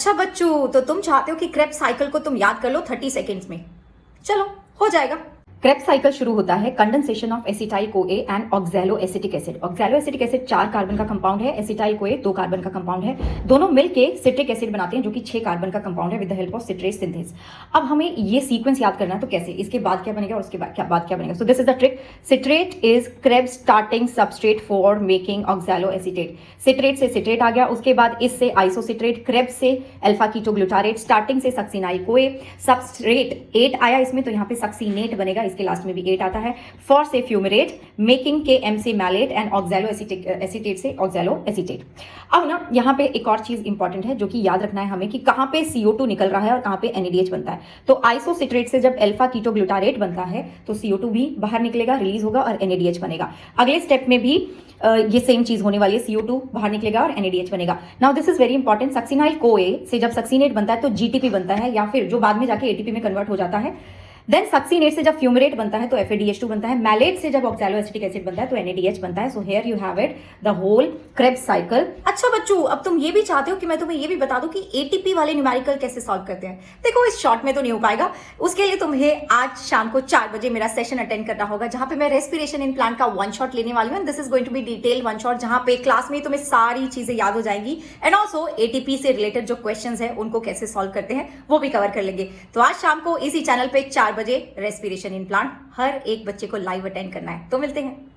अच्छा बच्चों, तो तुम चाहते हो कि क्रेब्स साइकिल को तुम याद कर लो 30 सेकेंड्स में। चलो, हो जाएगा। क्रेब्स साइकिल शुरू होता है condensation of acetyl CoA and oxalo acetic acid. Oxalo acetic acid 4 carbon का कंपाउंड है, एसिटाइल कोए 2 कार्बन का कंपाउंड है। दोनों मिलके सिट्रिक एसिड बनाते हैं जो कि 6 कार्बन का कंपाउंड है with the help of citrate synthase. अब हमें ये सीक्वेंस याद करना है, तो कैसे, इसके बाद क्या बनेगा और उसके बाद क्या बनेगा। So this is the trick. Citrate is Krebs starting substrate for making oxalo acetate. Citrate से सिट्रेट आ गया, उसके बाद इससे आइसोसिट्रेट, क्रेब्स से अल्फा कीटोग्लूटारेट, स्टार्टिंग से सक्सिनाइल कोए, सबस्ट्रेट 8 आया इसमें, तो यहाँ पे सक्सीनेट बनेगा, इसके लास्ट में भी 8 आता है। फॉर से फ्यूमरेट, मेकिंग के एम से मैलेट एंड ऑक्सैलो एसिटेट से ऑक्सैलो एसिटेट। अब ना यहाँ पे एक और चीज इंपॉर्टेंट है जो कि याद रखना है हमें कि कहाँ पे CO2 निकल रहा है और कहाँ पे NADH बनता है। तो आइसोसिट्रेट से जब अल्फा कीटोग्लूटारेट बनता है तो CO2 भी बाहर निकलेगा, रिलीज होगा और NADH बनेगा। अगले स्टेप में भी ये सेम चीज होने वाली है, CO2 बाहर निकलेगा और NADH बनेगा। Now this is very important. Succinyl कोए से जब सक्सीनेट बनता है तो GTP बनता है, या फिर जो बाद में जाके ATP में कन्वर्ट हो जाता है। देन सक्सीनेट से जब फ्यूमरेट बनता है तो FADH2 बनता है। मैलेट से जब ऑक्सैलो एसिटिक एसिड बनता है तो NADH बनता है। So here you have it, the whole Krebs cycle. अच्छा बच्चों, अब तुम ये भी चाहते हो कि मैं तुम्हें ये भी बता दूं कि ATP वाले न्यूमेरिकल कैसे सॉल्व करते हैं। देखो, इस शॉर्ट में तो नहीं हो पाएगा। उसके लिए तुम्हें आज शाम को 4 बजे मेरा सेशन अटेंड करना होगा, जहां पे मैं रेस्पिरेशन इन प्लांट का 1 शॉट लेने वाली हूँ। This is going to be detail 1 shot, जहां पे क्लास में तुम्हें सारी चीजें याद हो जाएंगी एंड ऑल्सो ATP से रिलेटेड जो क्वेश्चन है उनको कैसे सॉल्व करते हैं वो भी कवर कर लेंगे। तो आज शाम को इसी चैनल पे 4 बजे रेस्पिरेशन इन प्लांट हर एक बच्चे को लाइव अटेंड करना है। तो मिलते हैं।